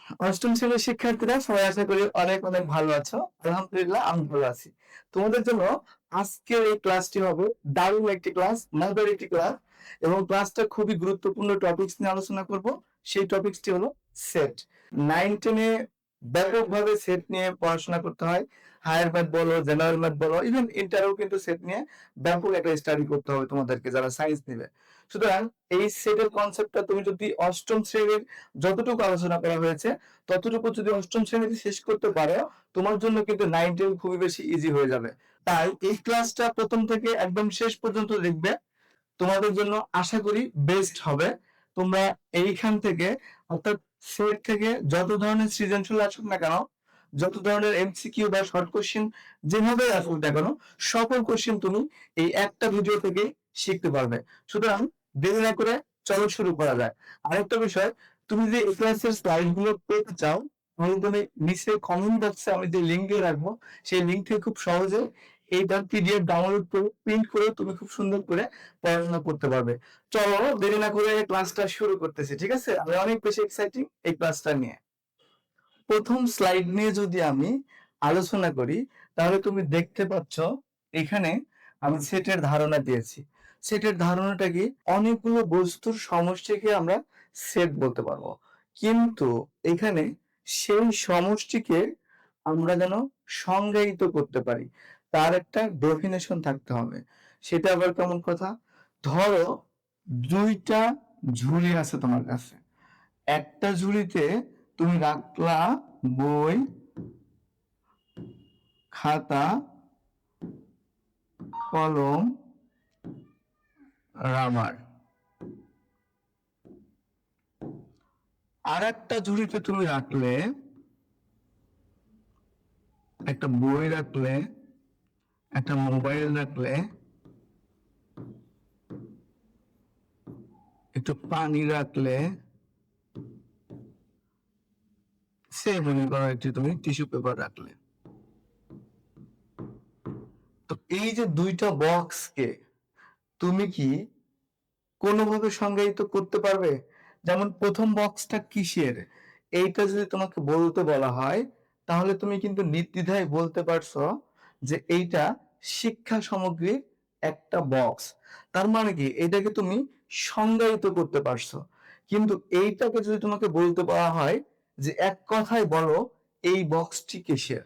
অষ্টম শ্রেণীর শিক্ষার্থীরা সবাই আশা করি অনেক অনেক ভালো আছো। আলহামদুলিল্লাহ আমি ভালো আছি। তোমাদের জন্য আজকের এই ক্লাসটি হবে দারুণ একটি ক্লাস, মজার একটি ক্লাস, এবং ক্লাসটা খুবই গুরুত্বপূর্ণ টপিকস নিয়ে আলোচনা করব। সেই টপিকসটি হলো সেট। 9-10-এ ব্যাপকভাবে সেট নিয়ে পড়াশোনা করতে হয়। হায়ার ম্যাথ বলো, জেনারেল ম্যাথ বলো, ইভেন ইন্টারেও কিন্তু সেট নিয়ে ব্যাপক একটা স্টাডি করতে হবে তোমাদেরকে যারা সায়েন্স নেবে। সুতরাং এই সেটের কনসেপ্টটা তুমি যদি অষ্টম শ্রেণীর যতটুকু আলোচনা করা হয়েছে ততটুকু যদি অষ্টম শ্রেণীতে শেষ করতে পারো, তোমার জন্য কিন্তু 9-10 খুবই বেশি ইজি হয়ে যাবে। তাই এই ক্লাসটা প্রথম থেকে একদম শেষ পর্যন্ত দেখবে, তোমাদের জন্য আশা করি বেস্ট হবে। তোমরা এইখান থেকে অর্থাৎ সেট থেকে যত ধরনের সৃজনশীল আসুক না কেন, যত ধরনের এমসিকিউ বা শর্ট কোশ্চেন যেভাবে আসুক না কেন, সকল কোশ্চেন তুমি এই একটা ভিডিও থেকে শিখতে পারবে। সুতরাং দেরি না করে চলো শুরু করা যায়। আরেকটা বিষয়, তুমি যে এই ক্লাসের স্লাইড গুলো পেতে চাও, তাহলে তুমি নিচে কমেন্ট বক্সে আমি যে লিঙ্ক দিয়ে রাখবো, সেই লিঙ্ক থেকে খুব সহজে এইটার পিডিএফ ডাউনলোড করে প্রিন্ট করে তুমি খুব সুন্দর করে পড়াশোনা করতে পারবে। চলো দেরি না করে ক্লাসটা শুরু করতেছি, ঠিক আছে? আমি অনেক বেশি এক্সাইটিং এই ক্লাসটা নিয়ে। প্রথম স্লাইড নিয়ে যদি আমি আলোচনা করি, তাহলে তুমি দেখতে পাচ্ছ এখানে আমি সেটের ধারণা দিয়েছি। সেটের ধারণাটা কি? অনেকগুলো বস্তুর সমষ্টিকে আমরা সেট বলতে পারবো, কিন্তু এখানে সেই সমষ্টিকে আমরা যেন সংজ্ঞায়িত করতে পারি, তার একটা ডেফিনেশন থাকতে হবে। সেটা আবার কেমন কথা? ধরো দুইটা ঝুড়ি আছে তোমার কাছে। একটা ঝুড়িতে তুমি রাখলা বই, খাতা, কলম, রাবার। আর একটা ঝুড়িতে তুমি রাখলে একটা বই রাখলে, একটা মোবাইল রাখলে, একটু পানি রাখলে, সে মনে করো একটু তুমি টিস্যু পেপার রাখলে। তো এই যে দুইটা বক্সকে তুমি কি কোনোভাবে সংজ্ঞায়িত করতে পারবে? যেমন প্রথম বক্সটা কিসের, এইটা যদি তোমাকে বলতে বলা হয়, তাহলে তুমি কিন্তু নির্দ্বিধায় বলতে পারছো যে এইটা শিক্ষা সামগ্রীর একটা বক্স। তার মানে কি, এটাকে তুমি সংজ্ঞায়িত করতে পারছো। কিন্তু এইটাকে যদি তোমাকে বলতে বলা হয় যে এক কথায় বলো এই বক্সটি কিসের,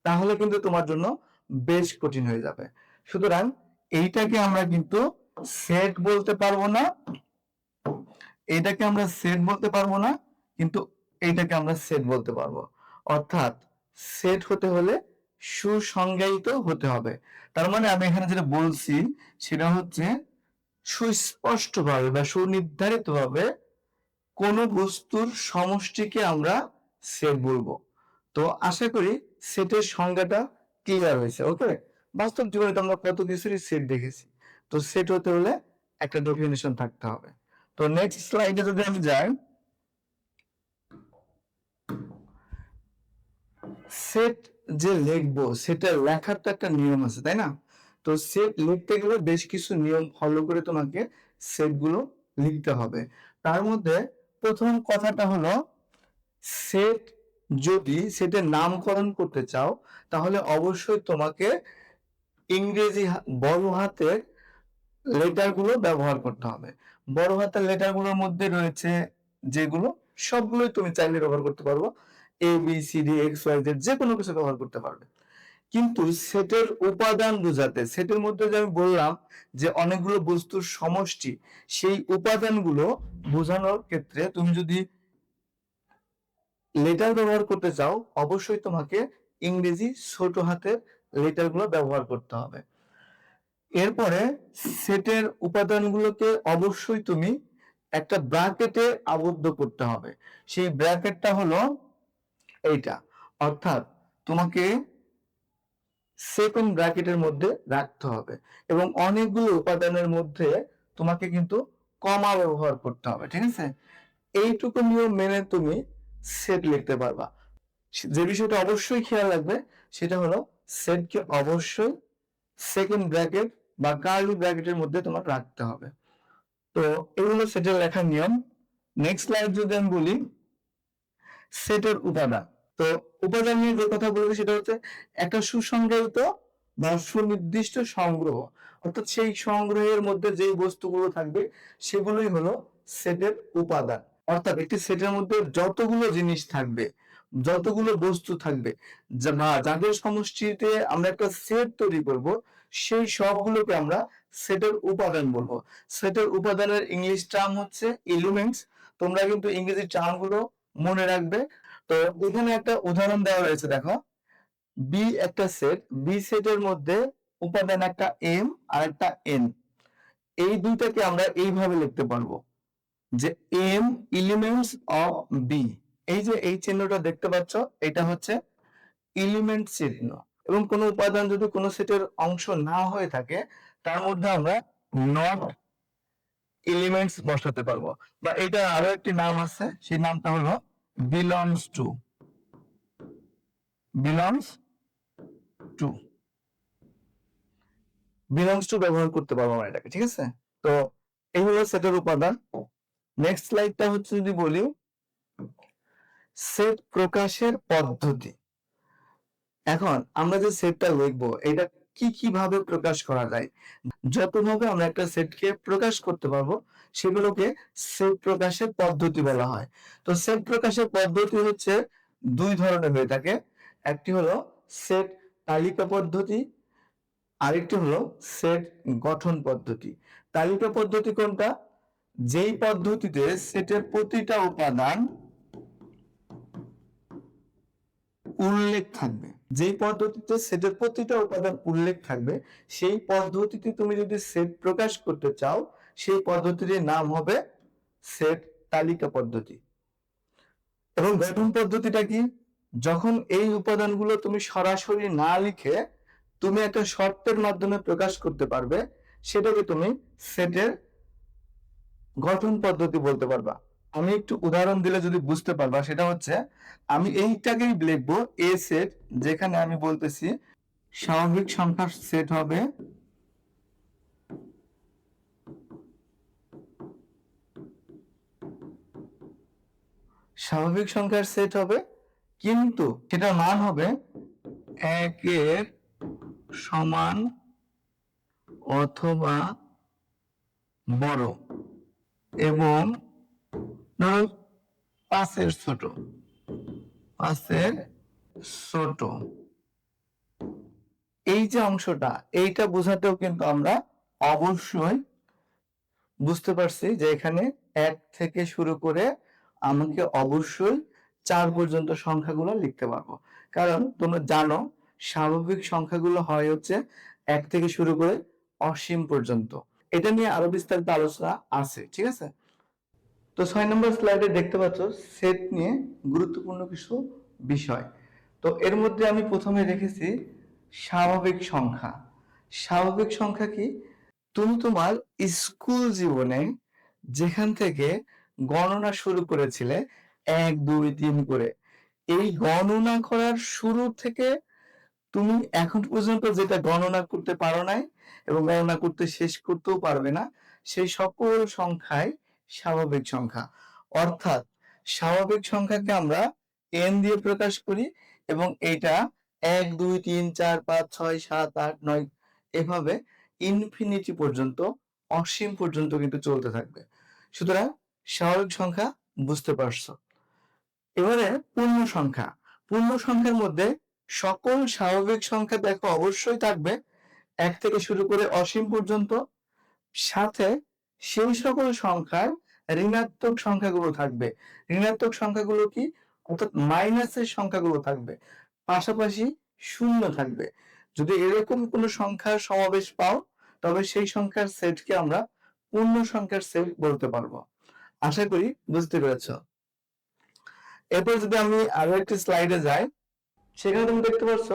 তাহলে কিন্তু তোমার জন্য বেশ কঠিন হয়ে যাবে। সুতরাং এইটাকে আমরা কিন্তু সেট বলতে পারবো না, এটাকে আমরা সেট বলতে পারবো না, কিন্তু এইটাকে আমরা সেট বলতে পারবো। অর্থাৎ সেট হতে হলে সুসংজ্ঞায়িত হতে হবে। তার মানে আমি এখানে যেটা বলছি সেটা হচ্ছে সুস্পষ্টভাবে বা সুনির্ধারিতভাবে কোন বস্তুর সমষ্টিকে আমরা সেট বলবো। তো আশা করি সেটের সংজ্ঞাটা ক্লিয়ার হয়েছে। ওকে, বাস্তব জীবনে তো আমরা কত কিছুরই সেট দেখেছি। তো সেট হতে হলে একটা ডেফিনিশন থাকতে হবে। তো নেক্সট স্লাইডে যদি আমি যাই, সেট যে লিখবো সেটা লেখার তো একটা নিয়ম আছে, তাই না? তো সেট লিখতে গেলে বেশ কিছু নিয়ম ফলো করে তোমাকে সেট গুলো লিখতে হবে। তার মধ্যে প্রথম কথাটা হলো, সেট যদি সেটের নামকরণ করতে চাও, তাহলে অবশ্যই তোমাকে ইংরেজি বড় হাতের লেটার গুলো ব্যবহার করতে হবে। বড় হাতের লেটার গুলোর মধ্যে রয়েছে যেগুলো, সবগুলোই তুমি চাইলে ব্যবহার করতে পারবো। A B C D X Y Z যে কোনো কিছু ব্যবহার করতে পারবে। কিন্তু সেটের উপাদান বোঝাতে, সেটের মধ্যে যে আমি বললাম যে অনেকগুলো বস্তুর সমষ্টি, সেই উপাদানগুলো বোঝানোর ক্ষেত্রে তুমি যদি লেটার ব্যবহার করতে চাও, অবশ্যই তোমাকে ইংরেজি ছোট হাতের লেটার গুলো ব্যবহার করতে হবে। এরপরে সেটের উপাদানগুলোকে অবশ্যই তুমি একটা ব্র্যাকেটে আবদ্ধ করতে হবে। সেই ব্র্যাকেটটা হলো এইটা, অর্থাৎ তোমাকে সেকেন্ড ব্র্যাকেটের মধ্যে রাখতে হবে, এবং অনেকগুলো উপাদানের মধ্যে তোমাকে কিন্তু কমা ব্যবহার করতে হবে, ঠিক আছে? এইটুকু নিয়ম মেনে তুমি সেট লিখতে পারবা। যে বিষয়টা অবশ্যই খেয়াল রাখবে সেটা হলো সেটকে অবশ্যই সেকেন্ড ব্র্যাকেট বা কার্লি ব্র্যাকেটের মধ্যে তোমার রাখতে হবে। তো এগুলো সেটের লেখার নিয়ম। নেক্সট স্লাইড যদি আমি বলি, সেটের উপাদান। তো উপাদান নিয়ে যে কথা বলবো সেটা হচ্ছে একটা সুসংজ্ঞায়িত বা সুনির্দিষ্ট সংগ্রহ, অর্থাৎ সেই সংগ্রহের মধ্যে যেই বস্তুগুলো থাকবে সেগুলোই হলো সেটের উপাদান। অর্থাৎ একটি সেটের মধ্যে যতগুলো জিনিস থাকবে, যতগুলো বস্তু থাকবে, যাদের সমষ্টিতে আমরা একটা সেট তৈরি করব, সেই সবগুলোকে আমরা সেটের উপাদান বলবো। সেটের উপাদানের ইংলিশ টার্ম হচ্ছে এলিমেন্টস। তোমরা কিন্তু ইংরেজি টার্মগুলো মনে রাখবে। তো এখানে একটা উদাহরণ দেওয়া রয়েছে, দেখো বি একটা সেট, বি সেটের মধ্যে উপাদান একটা এম আর একটা এন। এই দুইটাকে আমরা এইভাবে লিখতে পারবো যে এম এলিমেন্টস অফ বি। এই যে এই চিহ্নটা দেখতে পাচ্ছ, এটা হচ্ছে এলিমেন্ট চিহ্ন। এবং কোন উপাদান যদি কোনো সেটের অংশ না হয়ে থাকে, তার মধ্যে আমরা নট এলিমেন্টস বসাতে পারবো, বা এটা আরো একটি নাম আছে, সেই নামটা হলো belongs to. Belongs to, belongs to ব্যবহার করতে পারবো আমরা এটাকে, ঠিক আছে? তো এই হলো সেটের উপাদান। নেক্সট স্লাইডটা হচ্ছে যদি বলি সেট প্রকাশের পদ্ধতি। এখন আমরা যে সেটটা লিখবো এটা কিভাবে প্রকাশ করা যায়, যতভাবে আমরা একটা সেটকে প্রকাশ করতে পারবো সেগুলোকে সেট প্রকাশের পদ্ধতি বলা হয়। তো সেট প্রকাশের পদ্ধতি হচ্ছে দুই ধরনের হয়ে থাকে। একটি হলো সেট তালিকা পদ্ধতি, আরেকটি হলো সেট গঠন পদ্ধতি। তালিকা পদ্ধতি কোনটা? যেই পদ্ধতিতে সেটের প্রতিটা উপাদান উল্লেখ থাকবে, যেই পদ্ধতিতে সেটের প্রতিটা উপাদান উল্লেখ থাকবে, সেই পদ্ধতিতে তুমি যদি সেট প্রকাশ করতে চাও, সেই পদ্ধতির নাম হবে সেট তালিকা পদ্ধতি। এবং গঠন পদ্ধতিটা কি? যখন এই উপাদানগুলো তুমি সরাসরি না লিখে তুমি একটা শর্তের মাধ্যমে প্রকাশ করতে পারবে, সেটাকে তুমি সেটের গঠন পদ্ধতি বলতে পারবা। আমি একটু উদাহরণ দিলে যদি বুঝতে পারবা, সেটা হচ্ছে আমি এইটাকেই লিখবো এ সেট, যেখানে আমি বলতেছি স্বাভাবিক সংখ্যার সেট হবে স্বাভাবিক সংখ্যার সেট হবে, কিন্তু সেটার মান হবে একের সমান অথবা বড় এবং ধরো 5-এর ছোট, 5-এর ছোট। এই যে অংশটা, এইটা বোঝাতেও কিন্তু আমরা অবশ্যই বুঝতে পারছি যে এখানে 1 থেকে শুরু করে আমাকে অবশ্যই 4 পর্যন্ত সংখ্যাগুলো লিখতে পারবো। কারণ তোমরা জানো স্বাভাবিক সংখ্যাগুলো হয় হচ্ছে 1 থেকে শুরু করে অসীম পর্যন্ত। এটা নিয়ে আরো বিস্তারিত আলোচনা আছে, ঠিক আছে? তো 6 নম্বর স্লাইডে দেখতে পাচ্ছ সেট নিয়ে গুরুত্বপূর্ণ কিছু বিষয়। তো এর মধ্যে আমি প্রথমে রেখেছি স্বাভাবিক সংখ্যা। স্বাভাবিক সংখ্যা কি? তুমি তোমার স্কুল জীবনে যেখান থেকে গণনা শুরু করেছিলে 1 2 3 করে, এই গণনা করার শুরু থেকে তুমি এখন পর্যন্ত যেটা গণনা করতে পারো নাই এবং গণনা করতে শেষ করতেও পারবে না, সেই সকল সংখ্যাই স্বাভাবিক সংখ্যা। অর্থাৎ স্বাভাবিক সংখ্যাকে আমরা n দিয়ে প্রকাশ করি এবং এটা 1 2 3 4 5 6 7 8 9 এভাবে ইনফিনিটি পর্যন্ত, অসীম পর্যন্ত কিন্তু চলতে থাকবে। সুতরাং স্বাভাবিক সংখ্যা বুঝতে পারছো। এবারে পূর্ণ সংখ্যা। পূর্ণ সংখ্যার মধ্যে সকল স্বাভাবিক সংখ্যা দেখো অবশ্যই থাকবে 1 থেকে শুরু করে অসীম পর্যন্ত, সাথে সেই সকল সংখ্যার ঋণাত্মক সংখ্যাগুলো থাকবে। ঋণাত্মক সংখ্যাগুলো কি? অর্থাৎ মাইনাসের সংখ্যাগুলো থাকবে, পাশাপাশি শূন্য থাকবে। যদি এরকম কোনো সংখ্যার সমাবেশ পাও, তবে সেই সংখ্যার সেটকে আমরা পূর্ণ সংখ্যার সেট বলতে পারবো। আশা করি বুঝতে পেরেছ। এরপর যদি আমি আরো একটি স্লাইডে যাই, সেখানে তুমি দেখতে পাচ্ছ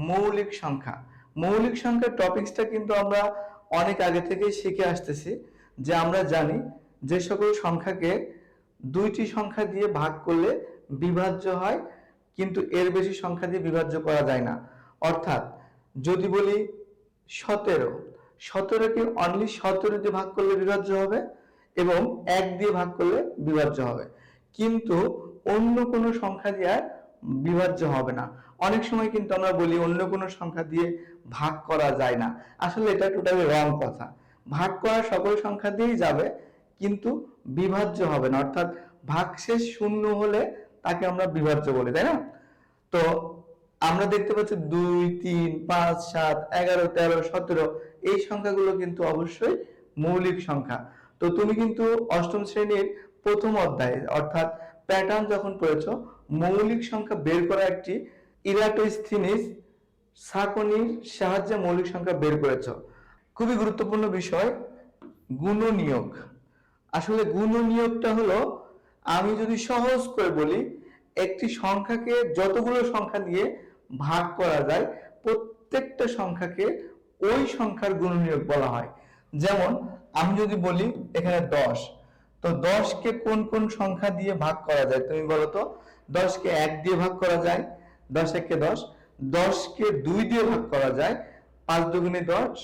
মৌলিক সংখ্যা। মৌলিক সংখ্যার টপিকসটা কিন্তু আমরা অনেক আগে থেকেই শিখে আসতেছি, যে আমরা জানি যে সকল সংখ্যাকে দুইটি সংখ্যা দিয়ে ভাগ করলে বিভাজ্য হয়, কিন্তু এর বেশি সংখ্যা দিয়ে বিভাজ্য করা যায় না। অর্থাৎ যদি বলি 17, 17কে অনলি 17 দিয়ে ভাগ করলে বিভাজ্য হবে এবং 1 দিয়ে ভাগ করলে বিভাজ্য হবে, কিন্তু অন্য কোনো সংখ্যা দিয়ে আর বিভাজ্য হবে না। অনেক সময় কিন্তু আমরা বলি অন্য কোনো সংখ্যা দিয়ে ভাগ করা যায় না, আসলে এটা টোটালি রং কথা। ভাগ করা সকল সংখ্যা দিয়েই যাবে, কিন্তু বিভাজ্য হবে না, অর্থাৎ ভাগশেষ শূন্য হলে তাকে আমরা বিভাজ্য বলি, তাই না? তো আমরা দেখতে পাচ্ছি 2, 3, 5, 7, 11, 13, 17 এই সংখ্যাগুলো কিন্তু অবশ্যই মৌলিক সংখ্যা। তো তুমি কিন্তু অষ্টম শ্রেণীর প্রথম অধ্যায়ে অর্থাৎ প্যাটার্ন যখন পড়েছো, মৌলিক সংখ্যা বের করা একটি ইরাটোস্থিনিস সাকনির সাহায্যে মৌলিক সংখ্যা বের করেছো। খুবই গুরুত্বপূর্ণ বিষয় গুণনীয়ক। আসলে গুণনীয়কটা হলো, আমি যদি সহজ করে বলি, একটি সংখ্যাকে যতগুলো সংখ্যা দিয়ে ভাগ করা যায় প্রত্যেকটা সংখ্যাকে ওই সংখ্যার গুণনীয়ক বলা হয়। যেমন আমি যদি বলি এখানে 10, তো 10 কে কোন কোন সংখ্যা দিয়ে ভাগ করা যায় তুমি বলো তো? 10 কে 1 দিয়ে ভাগ করা যায়, 10 একে 10। 10 কে 2 দিয়ে ভাগ করা যায়, 5 দুগুণে 10।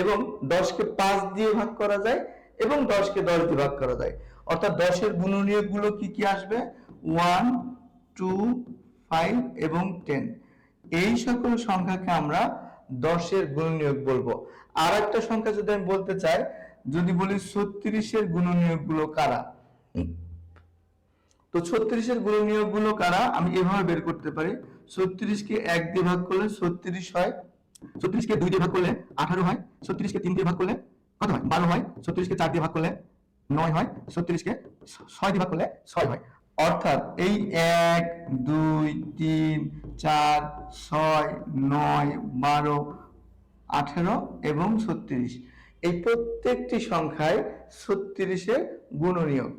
এবং 10 কে 5 দিয়ে ভাগ করা যায়, এবং 10 কে 10 দিয়ে ভাগ করা যায়। অর্থাৎ 10 এর গুণনীয়ক গুলো কি কি আসবে? 1, 2, 5 এবং 10। এই সকল সংখ্যাকে আমরা 10 এর গুণনীয়ক বলবো। আর একটা সংখ্যা যদি আমি বলতে চাই, যদি বলি 36 এর গুণনীয়ক গুলো কারা, তো 36 এর গুণনীয়ক গুলো কারা আমি এভাবে বের করতে পারি। 36 কে 1 দিয়ে ভাগ করলে 36 হয়, 36 কে 2 দিয়ে ভাগ করলে 18 হয়, 36 কে 3 দিয়ে ভাগ করলে কত হয়? 12 হয়, 36 কে 4 দিয়ে ভাগ করলে 9 হয়, 36 কে 6 দিয়ে ভাগ করলে 6 হয়। অর্থাৎ এই 1, 2, 3, 4, 6, 9, 12, 18 এবং 36 এই প্রত্যেকটি সংখ্যায় 36 এর গুণনীয়ক।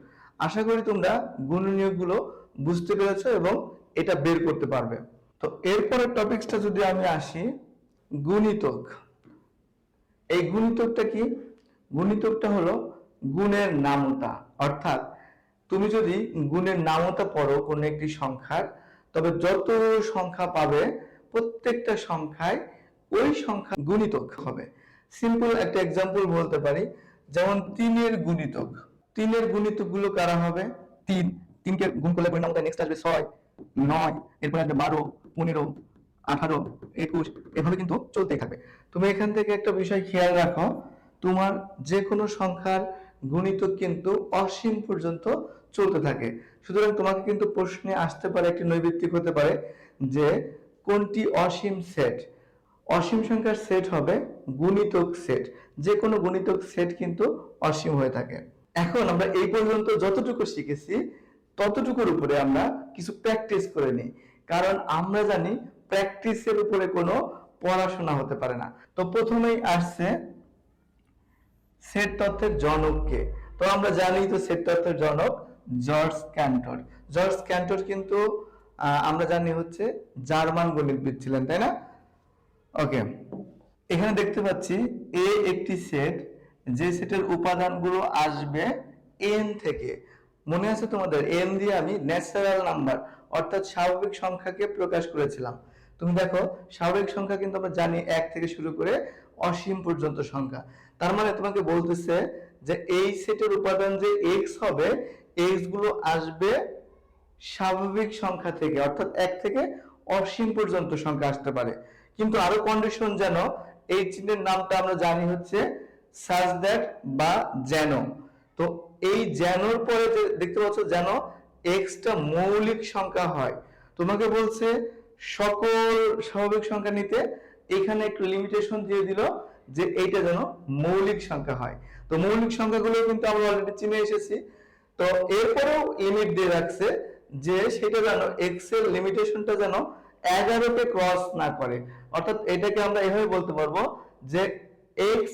আশা করি তোমরা গুণনীয়ক গুলো বুঝতে পেরেছো এবং এটা বের করতে পারবে। তো এরপরের টপিকসটা যদি আমি আসি, গুণিতক। এই গুণিতকটা কি? গুণিতকটা হলো গুণের নামতা। অর্থাৎ তুমি যদি গুণের নামতা পড়ো কোন একটি সংখ্যার, তবে যত সংখ্যা পাবে প্রত্যেকটা সংখ্যায় ওই সংখ্যা গুণিতক হবে। সিম্পল একটা एग्जांपल বলতে পারি, যেমন 3 এর গুণিতক। 3 এর গুণিতক গুলো কারা হবে? 3, 3 কে গুণ করলে গুণের নামতা নেক্সট আসবে 6, 9, এরপর আসবে 12, 15, 18, 21, এভাবে কিন্তু চলতেই থাকবে। তুমি এখান থেকে একটা বিষয় খেয়াল রাখো, তোমার যে কোনো সংখ্যার গুণিতক কিন্তু অসীম পর্যন্ত চলতে থাকে। সুতরাং তোমাকে কিন্তু প্রশ্নে আসতে পারে, একটি নৈর্ব্যক্তিক হতে পারে যে কোনটি অসীম সেট? অসীম সংখ্যার সেট হবে গুণিতক সেট। যে কোনো গুণিতক সেট কিন্তু অসীম হয়ে থাকে। এখন আমরা এই পর্যন্ত যতটুকু শিখেছি ততটুকুর উপরে আমরা কিছু প্র্যাকটিস করে নিই, কারণ আমরা জানি প্র্যাকটিসের উপরে কোনো পড়াশোনা হতে পারে না। তো প্রথমেই আসছে সেট তত্ত্বের জনক কে? তো আমরা জানি তো সেট তত্ত্বের জনক জর্জ ক্যান্টর। জর্জ ক্যান্টর কিন্তু আমরা জানি হচ্ছে জার্মান গণিতবিদ ছিলেন, তাই না? ওকে, এখানে দেখতে পাচ্ছি এ একটি সেট, যে সেটের উপাদানগুলো আসবে এন থেকে। মনে আছে তোমাদের? এন দিয়ে আমি ন্যাচারাল নাম্বার অর্থাৎ স্বাভাবিক সংখ্যাকে প্রকাশ করেছিলাম। তুমি দেখো স্বাভাবিক সংখ্যা কিন্তু আমরা জানি 1 থেকে শুরু করে অসীম পর্যন্ত সংখ্যা। তার মানে তোমাকে বলতেছে যে এই সেটের উপাদান যে এক্স হবে, এক্স গুলো আসবে স্বাভাবিক সংখ্যা থেকে, অর্থাৎ 1 থেকে অসীম পর্যন্ত সংখ্যা আসতে পারে। কিন্তু আরো কন্ডিশন, যেন এই চিহ্নের নামটা আমরা জানি হচ্ছে সাজ দ্যাট বা যেন। তো এই যেনর পরে দেখতে পাচ্ছ যেন এক্সটা মৌলিক সংখ্যা হয়। তোমাকে বলছে সকল স্বাভাবিক সংখ্যা নিতে, এখানে একটু লিমিটেশন দিয়ে দিল যে এইটা যেন মৌলিক সংখ্যা হয়। তো মৌলিক সংখ্যাগুলো কিন্তু আমরা অলরেডি চিনে এসেছি। তো এরপরেও লিমিট দিয়ে রাখছে যে সেটা যেন এক্স এর লিমিটেশনটা যেন 11 কে ক্রস না করে। অর্থাৎ এটাকে আমরা এভাবে বলতে পারবো যে x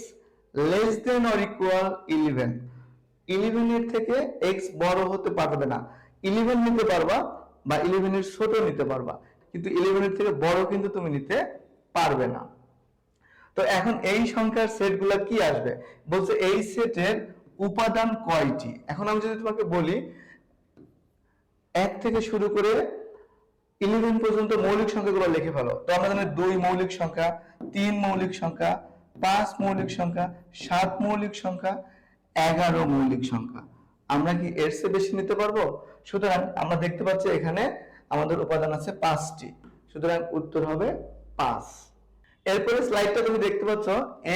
less than or equal 11। 11 এর থেকে x বড় হতে পারবে না। 11 নিতে পারবা বা 11 এর ছোট নিতে পারবা, কিন্তু 11 এর থেকে বড় কিন্তু তুমি নিতে পারবে না। তো এখন এই সংখ্যার সেটগুলো কি আসবে? বলছে এই সেটের উপাদান কয়টি। এখন আমি যদি তোমাকে বলি 1 থেকে শুরু করে 11 পর্যন্ত মৌলিক সংখ্যাগুলো লিখে ফেলো, তো আমরা জানি 2 মৌলিক সংখ্যা, 3 মৌলিক সংখ্যা, 5 মৌলিক সংখ্যা, 7 মৌলিক সংখ্যা, 11 মৌলিক সংখ্যা। আমরা কি এর চেয়ে বেশি নিতে পারবো? সুতরাং আমরা দেখতে পাচ্ছি এখানে আমাদের উপাদান আছে 5টি, সুতরাং উত্তর হবে 5। এরপরে স্লাইডটা তুমি দেখতে পাচ্ছ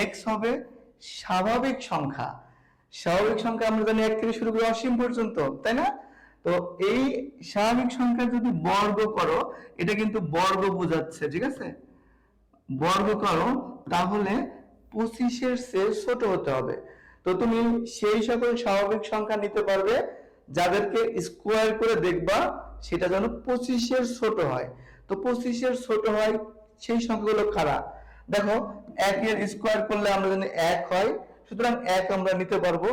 x হবে স্বাভাবিক সংখ্যা। স্বাভাবিক সংখ্যা আমরা জানি 1 থেকে শুরু করে অসীম পর্যন্ত, তাই না? তো এই স্বাভাবিক সংখ্যা যদি বর্গ করো, এটা কিন্তু বর্গ বোঝাচ্ছে, ঠিক আছে? বর্গ করো তাহলে 25-এর চেয়ে ছোট হতে হবে। তো তুমি সেই সকল স্বাভাবিক সংখ্যা নিতে পারবে যাদেরকে স্কোয়ার করে দেখবা সেটা যেন 25-এর ছোট হয়। তো 25-এর ছোট হয় সেই সংখ্যাগুলো কারা? দেখো 1-এর স্কোয়ার করলে আমরা জানি 1 হয়, সুতরাং 1 আমরা নিতে পারবো।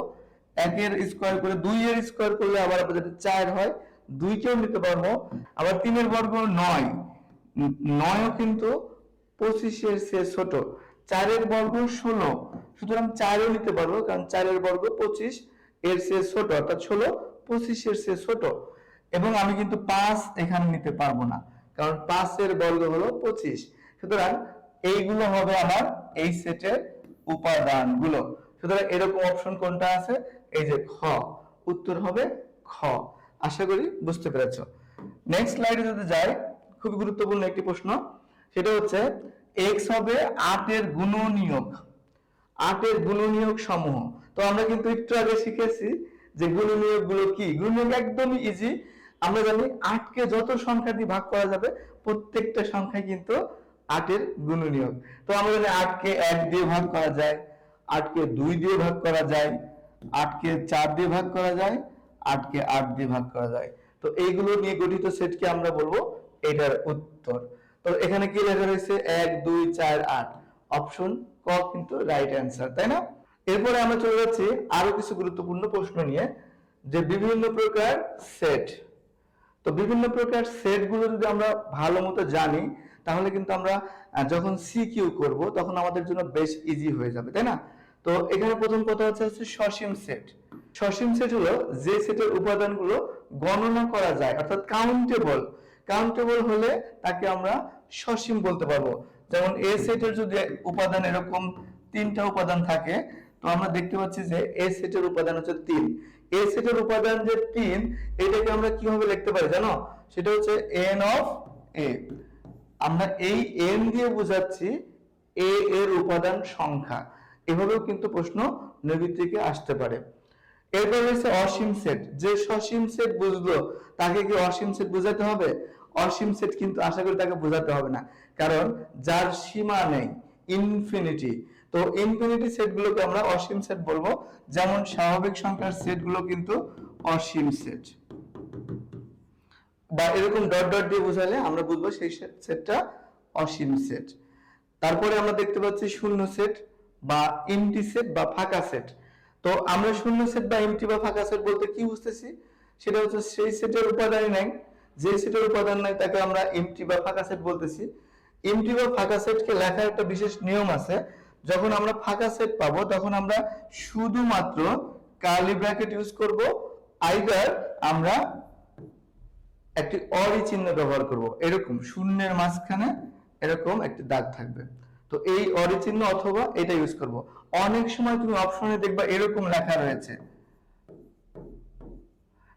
1-এর স্কোয়ার করে 2-এর স্কোয়ার করলে আবার আমরা জানি 4 হয়, 2কেও নিতে পারবো। আবার 3-এর বর্গ 9, 9ও কিন্তু 25-এর চেয়ে ছোট। 4-এর বর্গ 16, সুতরাং 4ও নিতে পারবো, কারণ 4-এর বর্গ 25 এর চেয়ে ছোট, অর্থাৎ 16 25-এর চেয়ে ছোট। এবং আমি কিন্তু 5 এখানে নিতে পারবো না, কারণ 5-এর বর্গ হলো 25। সুতরাং এইগুলো হবে আমার এই সেটের উপাদানগুলো। সুতরাং এরকম অপশন কোনটা আছে? এই যে খ, উত্তর হবে খ। আশা করি বুঝতে পেরেছো। নেক্সট স্লাইডে যদি যাই, খুব গুরুত্বপূর্ণ একটি প্রশ্ন, সেটা হচ্ছে x হবে 8-এর গুণনীয়ক। 8-এর গুণনীয়ক সমূহ। তো আমরা কিন্তু একটু আগে শিখেছি যে গুণনীয়ক গুলো কি। গুণনীয়ক একদমই ইজি। আমরা জানি 8কে যত সংখ্যা দিয়ে ভাগ করা যাবে প্রত্যেকটা সংখ্যাই কিন্তু 8-এর গুণনীয়ক। তো আমরা জানি 8কে 1 দিয়ে ভাগ করা যায়, 8কে 2 দিয়ে ভাগ করা যায়, 8কে 4 দিয়ে ভাগ করা যায়, 8কে 8 দিয়ে ভাগ করা যায়। তো এইগুলো নিয়ে গঠিত সেটকে আমরা বলবো এটার উত্তর। তো এখানে কি লেখা রয়েছে? 1 2 4 8, অপশন ক কিন্তু রাইট অ্যান্সার, তাই না? এরপরে আমরা চলে যাচ্ছি আরো কিছু গুরুত্বপূর্ণ প্রশ্ন নিয়ে, যে বিভিন্ন প্রকার সেট। তো বিভিন্ন প্রকার সেট গুলো যদি আমরা ভালো মতো জানি তাহলে কিন্তু আমরা যখন সিকিউ করব তখন আমাদের জন্য বেশ ইজি হয়ে যাবে, তাই না? তো এখানে প্রথম কথা হচ্ছে সসীম সেট। সসীম সেট হলো যে সেটের উপাদানগুলো গণনা করা যায়, অর্থাৎ কাউন্টেবল। কাউন্টেবল হলে তাকে আমরা সসীম বলতে পারবো। যেমন এ সেটের যদি উপাদান এরকম 3টা উপাদান থাকে, তো আমরা দেখতে পাচ্ছি যে এ সেটের উপাদান হচ্ছে 3। এ সেটের উপাদান যে 3, এটাকে আমরা কিভাবে লিখতে পারি জানো? সেটা হচ্ছে n অফ a। আমরা এই n দিয়ে বোঝাচ্ছি a এর উপাদান সংখ্যা। এভাবেও কিন্তু প্রশ্ন নৈর্ব্যক্তিকে আসতে পারে। এরপর হচ্ছে অসীম সেট। যে সসীম সেট বুঝলো তাকে কি অসীম সেট বোঝাতে হবে? অসীম সেট কিন্তু আশা করি তাকে বোঝাতে হবে না, কারণ যার সীমা নেই, ইনফিনিটি। তো ইনফিনিটি সেটগুলোকে আমরা অসীম সেট বলবো। যেমন স্বাভাবিক সংখ্যার সেটগুলো কিন্তু অসীম সেট, বা এরকম ডট ডট দিয়ে বোঝালে আমরা বুঝবো সেই সেটটা অসীম সেট। তারপরে আমরা দেখতে পাচ্ছি শূন্য সেট বা এমটি সেট বা ফাঁকা সেট। তো আমরা শূন্য সেট বা এমটি বা ফাঁকা সেট বলতে কি বুঝতেছি? সেটা হচ্ছে সেই সেটের উপাদানই নাই, যে সেটের উপাদান নাই তাকে আমরা এমটি বা ফাঁকা সেট বলতেছি। এমটি বা ফাঁকা সেটকে লেখার একটা বিশেষ নিয়ম আছে। যখন আমরা ফাঁকা সেট পাবো তখন আমরা শুধুমাত্র কার্লি ব্র্যাকেট ইউজ করব, আইদার আমরা একটি অরি চিহ্ন ব্যবহার করব। এরকম শূন্যের মাঝখানে এরকম একটি দাগ থাকবে, তো এই অরি চিহ্ন অথবা এটা ইউজ করব। অনেক সময় তুমি অপশনে দেখবা এরকম লেখা রয়েছে,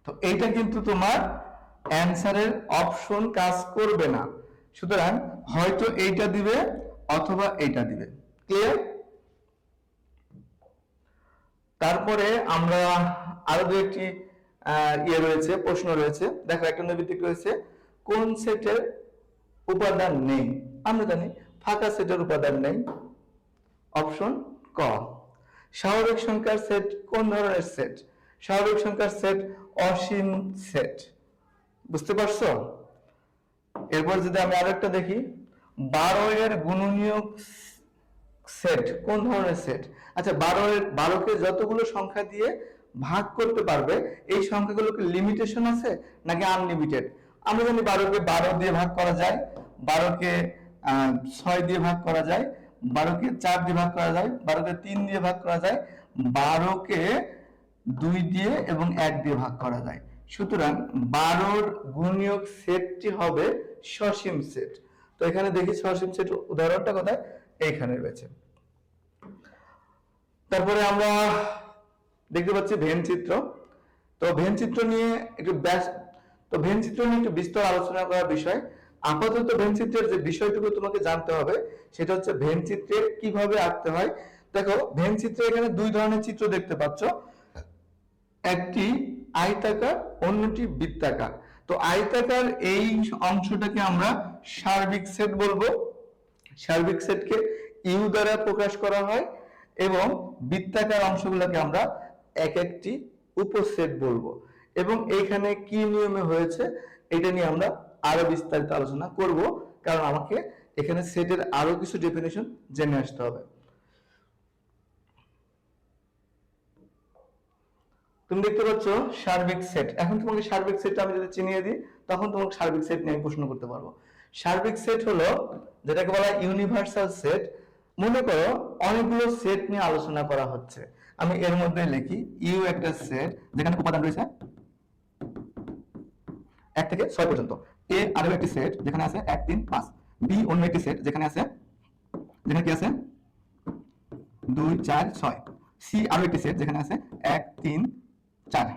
তো এইটা কিন্তু তোমার অ্যানসারের অপশন কাজ করবে না। সুতরাং হয়তো এইটা দিবে অথবা এইটা দিবে। ক্লিয়ার? তারপরে আমরা আরো দু একটি রয়েছে, প্রশ্ন রয়েছে। দেখো একটা নৈর্ব্যক্তিক রয়েছে, কোন সেটের উপাদান নেই? আমরা জানি ফাঁকা সেটের উপাদান নেই, অপশন ক। স্বাভাবিক সংখ্যার সেট কোন ধরনের সেট? স্বাভাবিক সংখ্যার সেট অসীম সেট। বুঝতে পারছো? এরপর যদি আমি আরেকটা দেখি, 12 এর গুণনীয়ক সেট কোন ধরনের সেট? আচ্ছা, 12কে যতগুলো সংখ্যা দিয়ে ভাগ করতে পারবে এই সংখ্যাগুলোকে লিমিটেশন আছে নাকি আনলিমিটেড? আমরা জানি 12কে 12 দিয়ে ভাগ করা যায়, 12কে 6 দিয়ে ভাগ করা যায়, 12কে 4 দিয়ে ভাগ করা যায়, 12কে 3 দিয়ে ভাগ করা যায়, 12কে 2 দিয়ে এবং 1 দিয়ে ভাগ করা যায়। সুতরাং 12র গুণনীয়ক সেটটি হবে সসীম সেট। তো এখানে দেখি সসীম সেট উদাহরণটা কোথায়? এইখানে রয়েছে। তারপরে আমরা দেখতে পাচ্ছি ভেন চিত্র। তো ভেন চিত্র নিয়ে একটু তো ভেন চিত্র নিয়ে একটু বিস্তর আলোচনা করার বিষয়। আপাতত ভেন চিত্রের যে বিষয়টুকু তোমাকে জানতে হবে সেটা হচ্ছে ভেন চিত্রে কিভাবে আঁকতে হয়। দেখো ভেন চিত্রে এখানে দুই ধরনের চিত্র দেখতে পাচ্ছ, একটি আয়তাকার, অন্যটি বৃত্তাকার। তো আয়তাকার এই অংশটাকে আমরা সার্বিক সেট বলবো, সার্বিক সেটকে ইউ দ্বারা প্রকাশ করা হয়, এবং বৃত্তাকার অংশগুলোকে আমরা এক একটি উপসেট বলবো। এবং এইখানে কি নিয়মে হয়েছে এটা নিয়ে আমরা আরো বিস্তারিত আলোচনা করব, কারণ আমাকে এখানে সেটের আরো কিছু ডেফিনেশন জেনে আসতে হবে। তুমি দেখতে পাচ্ছ সার্বিক সেট। এখন তোমাকে সার্বিক সেটটা আমি যদি চিনিয়ে দিই তখন তোমাকে সার্বিক সেট নিয়ে প্রশ্ন করতে পারবো। সার্বিক সেট হলো যেটাকে বলা হয় ইউনিভার্সাল সেট। মনে করো অনেকগুলো সেট নিয়ে আলোচনা করা হচ্ছে, আমি এর মধ্যে লিখি ইউ একটা সেট যেখানে উপাদান রয়েছে 1 থেকে 6 পর্যন্ত, এ আরো একটি সেট যেখানে আছে 1 3 5, বি অন্য একটি সেট যেখানে কি আছে 2 4 6, সি আরো একটি সেট যেখানে আছে 1 3 4।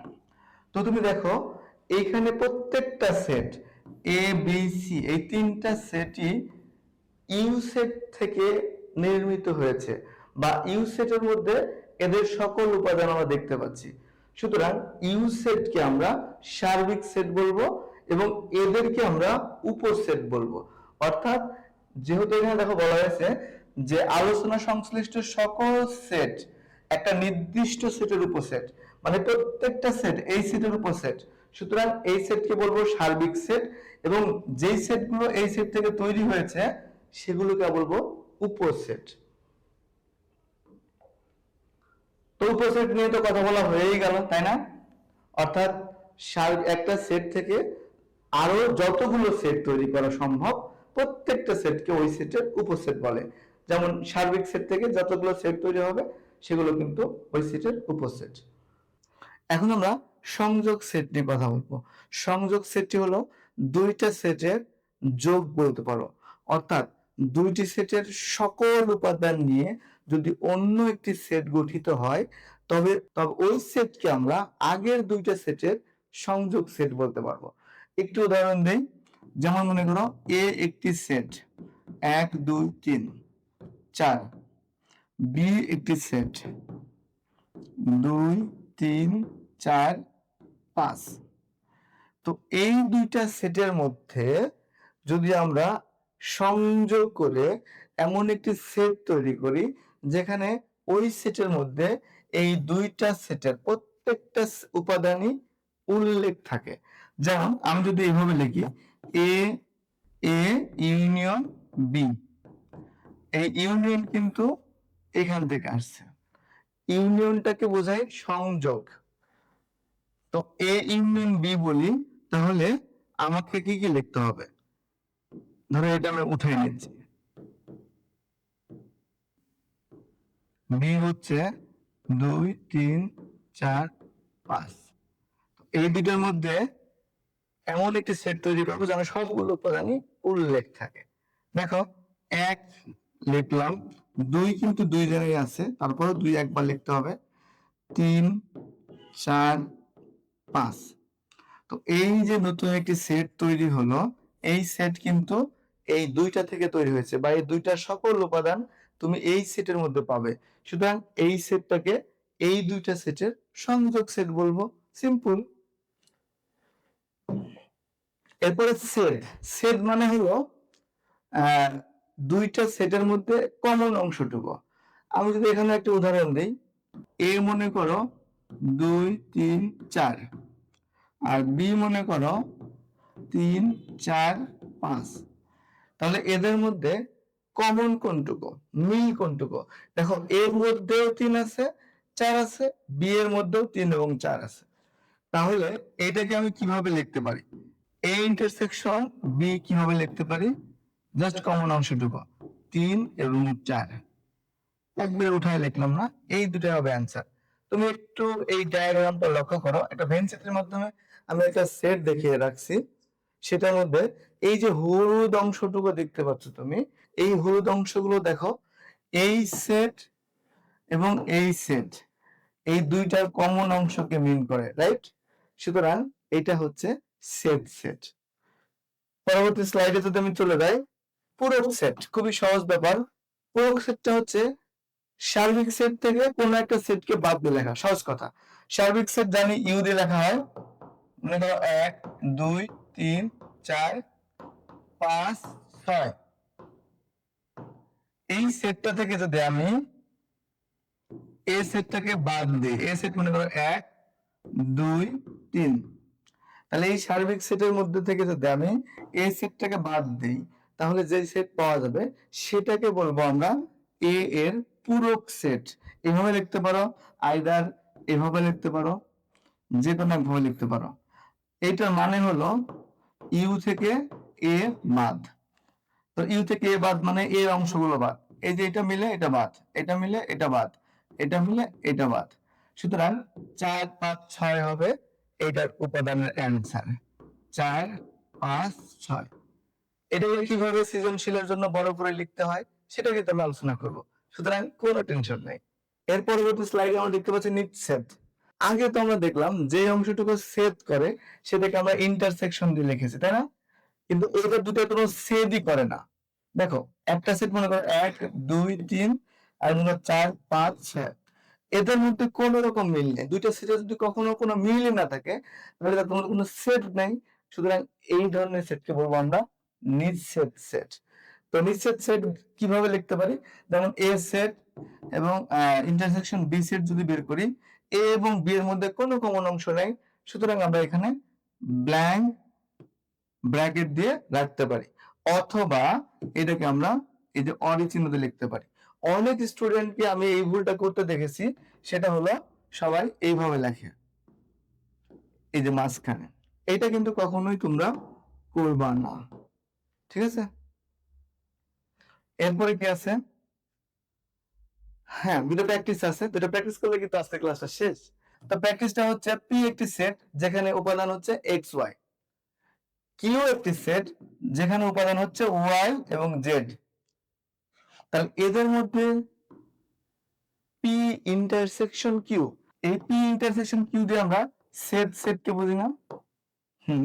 তো তুমি দেখো এইখানে প্রত্যেকটা সেট এ বি সি এই তিনটা সেটই ইউ সেট থেকে নির্মিত হয়েছে, বা ইউ সেটের মধ্যে এদের সকল উপাদান আমরা দেখতে পাচ্ছি। সুতরাং ইউ সেটকে আমরা সার্বিক সেট বলবো এবং এদেরকে আমরা উপসেট বলবো। অর্থাৎ যেহেতু এখানে দেখো বলা হয়েছে যে আলোচনা সংশ্লিষ্ট সকল সেট একটা নির্দিষ্ট সেটের উপসেট, মানে প্রত্যেকটা সেট এই সেটের উপসেট, সুতরাং এই সেটকে বলবো সার্বিক সেট, এবং যেই সেটগুলো এই সেট থেকে তৈরি হয়েছে সেগুলোকে বলবো উপসেট। তো উপসেট নিয়ে তো কথা বলা হয়েই গেল, তাই না? অর্থাৎ একটা সেট থেকে আরো যতগুলো সেট তৈরি করা সম্ভব প্রত্যেকটা সেটকে ওই সেটের উপসেট বলে। যেমন সার্বিক সেট থেকে যতগুলো সেট তৈরি হবে সেগুলো কিন্তু ওই সেটের উপসেট। এখন আমরা সংযোগ সেট নিয়ে কথা বলবো। সংযোগ সেটটি হলো দুইটা সেটের যোগ বলতে পারো। অর্থাৎ দুইটি সেটের সকল উপাদান নিয়ে যদি অন্য একটি সেট গঠিত হয় তবে ওই সেটকে আমরা আগের দুইটা সেটের সংযোগ সেট বলতে পারবো। একটু উদাহরণ দেই, যেমন মনে করো এ একটি সেট 1 2 3 4, বি একটি সেট 2 3 4 5। তো এই দুইটা সেটের মধ্যে যদি আমরা সংযোগ করে এমন একটি সেট তৈরি করি যেখানে ওই সেটের মধ্যে এই দুইটা সেটের প্রত্যেকটা উপাদানই উল্লেখ থাকে। যেমন আমি যদি এইভাবে লিখি এ এ ইউনিয়ন বি, এই ইউনিয়ন কিন্তু এখান থেকে আসছে, ইউনিয়নটাকে বোঝায় সংযোগ। তো এ ইউনিয়ন বি বলি, তাহলে আমাকে কি কি লিখতে হবে? ধরো এটা আমরা উঠাই নিচ্ছি, বি হচ্ছে 2 3 4 5। এই দুটোর মধ্যে এমন একটি সেট তৈরি করবো যেন সবগুলো উপাদানই উল্লেখ থাকে। দেখো 1 লিখলাম, 2 কিন্তু 2 জায়গায় আছে, তারপরে 2 একবার লিখতে হবে, 3 4 5। তো এই যে নতুন একটি সেট তৈরি হলো, এই সেট কিন্তু এই দুইটা থেকে তৈরি হয়েছে, বা এই দুইটার সকল উপাদান তুমি এই সেটের মধ্যে পাবে। সুতরাং এই সেটটাকে এই দুইটা সেটের সংযোগ সেট বলবো, সিম্পল। এরপরে সেট, সেট মানে হলো দুইটা সেটের মধ্যে কমন অংশটুকু। আমি যদি এখানে একটা উদাহরণ দিই, এ মনে করো 2 3 4, আর বি মনে করো 3 4 5। তাহলে এদের মধ্যে কমন কোনটুকু, মিল কোনটুকু? দেখো এর মধ্যেও 3 আছে 4 আছে, বি এর মধ্যেও 3 এবং 4 আছে। তাহলে এটাকে আমি কিভাবে লিখতে পারি? এ ইন্টারসেকশন বি কিভাবে লিখতে পারি? জাস্ট কমন অংশটুকু 3 এবং 4 একবারে উঠায় লিখলাম না, এই দুটো হবে অ্যান্সার। তুমি একটু এই ডায়াগ্রামটা লক্ষ্য করো, একটা ভেন সেটের মাধ্যমে আমি একটা সেট দেখিয়ে রাখছি। সেটার মধ্যে এই যে হলুদ অংশটুকু দেখতে পাচ্ছ তুমি, এই হলুদ অংশগুলো দেখো, এই সেট এবং এই সেট এই দুইটার কমন অংশকে মিন করে, রাইট? সুতরাং এটা হচ্ছে সেট সেট। পরবর্তী স্লাইডে যদি আমি চলে যাই, পূরক সেট খুবই সহজ ব্যাপার। পূরক সেটটা হচ্ছে সার্বিক সেট থেকে কোনো একটা সেটকে বাদ দিয়ে লেখা, সহজ কথা। সার্বিক সেট জানি ইউ দিয়ে লেখা হয়, মনে করো 1 2 3 4 5 6। এই সেটটা থেকে যদি আমি এ সেটটাকে বাদ দিই, এ সেট মনে করো 1 2 3, তাহলে এই সার্বিক সেটের মধ্যে থেকে যদি আমি এই সেটটাকে বাদ দিই, তাহলে যে সেট পাওয়া যাবে সেটাকে বলবো আমরা এ এর পূরক সেট। এভাবে লিখতে পারো, আইদার এভাবে লিখতে পারো, যে কোনো একভাবে লিখতে পারো। এইটার মানে হলো ইউ থেকে এ বাদ। তো ইউ থেকে এ বাদ মানে এর অংশগুলো বাদ। এই যে এটা মিলে এটা বাদ, এটা মিলে এটা বাদ, এটা মিলে এটা বাদ। সুতরাং 4 5 6 হবে এটার উপাদানের অ্যান্সার। 4 5 6। এটাকে কিভাবে সৃজনশীলের জন্য বড় করে লিখতে হয় সেটা কিন্তু আমি আলোচনা করব। সুতরাং কোনো টেনশন নেই। এর পরবর্তী স্লাইডে আমরা দেখতে পাচ্ছি নিচ্ছেদ। আগে তো আমরা দেখলাম যে অংশটুকু ছেদ করে সেটাকে আমরা ইন্টারসেকশন দিয়ে লিখেছি, তাই না? কিন্তু এটা দুটো কোনো ছেদই করে না। দেখো, একটা সেট মনে করো 1 2 3 আর মনে করো 4 5 6, এদের মধ্যে কোন রকম মিল নেই। দুইটা সেটে যদি কখনো কোনো মিলই না থাকে তাহলে তার কোনো সেট নাই। সুতরাং এই ধরনের সেটকে বলবো আমরা নিঃছেদ সেট। তো নিঃছেদ সেট কিভাবে লিখতে পারি? যেমন এ সেট এবং ইন্টারসেকশন বি সেট যদি বের করি, এ এবং বি এর মধ্যে কোনো কমন অংশ নেই, সুতরাং আমরা এখানে ব্ল্যাঙ্ক ব্র্যাকেট দিয়ে রাখতে পারি, অথবা এটাকে আমরা এই যে অর চিহ্ন দিয়ে লিখতে পারি। অনেক স্টুডেন্টকে আমি এই ভুলটা করতে দেখেছি, সেটা হলো সবাই এইভাবে লেখে, এই যে মাঝখানে। এটা কিন্তু কখনোই তোমরা করবা না, ঠিক আছে? এরপরে কি আছে? হ্যাঁ, দুটো প্র্যাকটিস আছে, দুটো প্র্যাকটিস করলে কিন্তু আজকে ক্লাসটা শেষ। তো প্র্যাকটিসটা হচ্ছে পি একটি সেট যেখানে উপাদান হচ্ছে এক্স ওয়াই, কিউ একটি সেট যেখানে উপাদান হচ্ছে ওয়াই এবং জেড। তাহলে এদের মধ্যে পি ইন্টারসেকশন কিউ, এই পি ইন্টারসেকশন কিউ দিয়ে আমরা সেট সেটকে বুঝি না?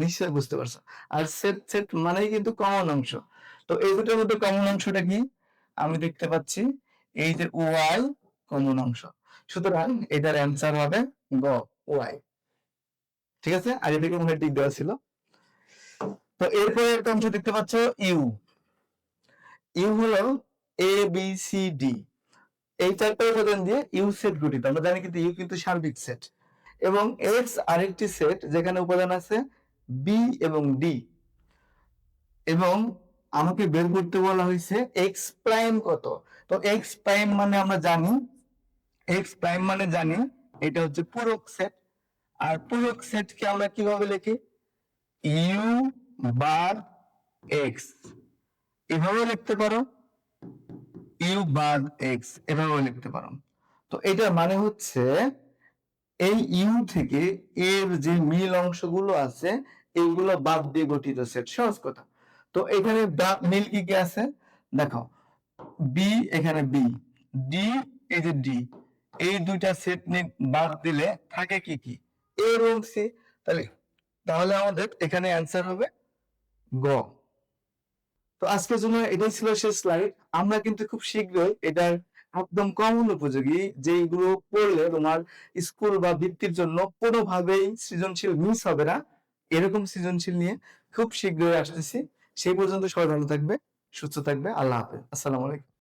নিশ্চয়ই বুঝতে পারছো। আর সেট সেট মানেই কিন্তু কমন অংশ। তো এই দুটোর মধ্যে কমন অংশটা কি? আমি দেখতে পাচ্ছি এই যে ওয়াই কমন অংশ, সুতরাং এটার অ্যান্সার হবে গ, ওয়াই। ঠিক আছে, আগে থেকে মনে টিক দেওয়া ছিল। তো এরপরে একটা অংশ দেখতে পাচ্ছ ইউ। ইউ হলো এ বি সি ডি, এই চারটা উপাদান দিয়ে ইউ সেট গঠিত। আমরা জানি কিন্তু ইউ কিন্তু সার্বিক সেট। এবং এক্স আরেকটি সেট যেখানে উপাদান আছে বি এবং ডি, এবং আমাকে বের করতে বলা হয়েছে এক্স প্রাইম কত। তো এক্স প্রাইম মানে আমরা জানি, এক্স প্রাইম মানে জানি এটা হচ্ছে পূরক সেট। আর পূরক সেটকে আমরা কিভাবে লিখি? ইউ বার এক্স, এভাবে লিখতে পারো, ইউ বার এক্স এভাবে লিখতে পারো। তো এটার মানে হচ্ছে এই ইউ থেকে এর যে মিল অংশগুলো আছে এইগুলো বাদ দিয়ে গঠিত সেট, সহজ কথা। তো এখানে মিল কি কি আছে দেখো, বি এখানে বি, ডি এই যে ডি, এই দুইটা সেট বাদ দিলে থাকে কি কি? এ এবং সি। তাহলে তাহলে আমাদের এখানে অ্যান্সার হবে গ। তো আজকের জন্য এটাই ছিল শেষ স্লাইড। আমরা কিন্তু খুব শীঘ্রই এটার একদম কমন উপযোগী যেগুলো পড়লে তোমার স্কুল বা বৃত্তির জন্য কোনোভাবেই সৃজনশীল মিস হবে না, এরকম সৃজনশীল নিয়ে খুব শীঘ্রই আসতেছি। সেই পর্যন্ত সবাই ভালো থাকবে, সুস্থ থাকবে। আল্লাহ হাফেজ, আসসালামু আলাইকুম।